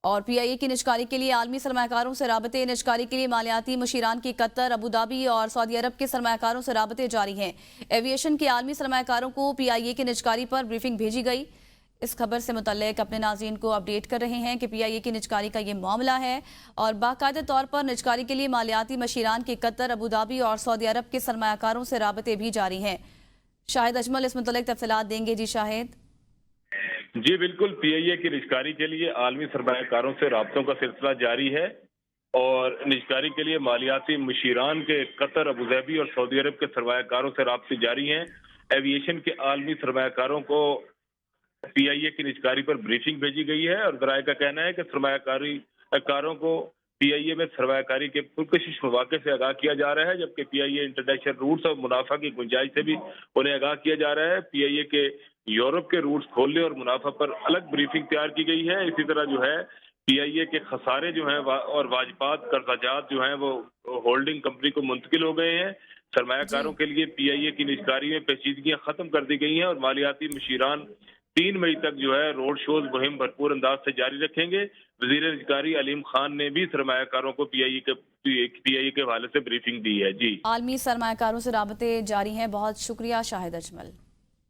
और PIA की निजकारी के लिए आलमी सरमाकारों से राबते। निजकारी के लिए मालियाती मशीरान की कतर, अबूधाबी और सऊदी अरब के सरमाकारों से राबते जारी हैं। एविएशन के आलमी सरमाकारों को PIA की निजकारी पर ब्रीफिंग भेजी गई। इस खबर से मुतल्लिक अपने नाज़रीन को अपडेट कर रहे हैं कि PIA की निजकारी का ये मामला है और बाकायदा तौर पर निजकारी के लिए मालियाती मशीरान की कतर, अबूधाबी और सऊदी अरब के सरमाकारों से राबते भी जारी हैं। शाहिद अजमल इस मुतल्लिक तफसीलात देंगे। जी शाहिद। जी बिल्कुल, PIA की निजकारी के लिए आलमी सरमाकारों से राब्तों का सिलसिला जारी है और निजकारी के लिए मालियाती मशीरान के कतर, अबूधाबी और सऊदी अरब के सरमाकारों से राब्ते जारी हैं। एविएशन के आलमी सरमाकारों को PIA की निजकारी पर ब्रीफिंग भेजी गई है और ज़राए का कहना है कि सरमाकारों को PIA में सरमाकारी के पुरकशिश मौके से आगाह किया जा रहा है, जबकि PIA इंटरनेशनल रूट्स और मुनाफा की गुंजाइश से भी उन्हें आगाह किया जा रहा है। PIA के यूरोप के रूट्स खोलने और मुनाफा पर अलग ब्रीफिंग तैयार की गई है। इसी तरह जो है PIA के खसारे जो हैं और वाजिबात कर्जाजात जो हैं वो होल्डिंग कंपनी को मुंतकिल हो गए हैं। सरमाकारों के लिए PIA की निजकारी में पेचीदगियां खत्म कर दी गई हैं और मालियाती मशीरान 3 मई तक जो है रोड शोज मुहिम भरपूर अंदाज से जारी रखेंगे। वजीर निजकारी अलीम खान ने भी सरमाकारों को PIA के हवाले से ब्रीफिंग दी है। जी, आलमी सरमाकारों से राबते जारी हैं। बहुत शुक्रिया शाहिद अजमल।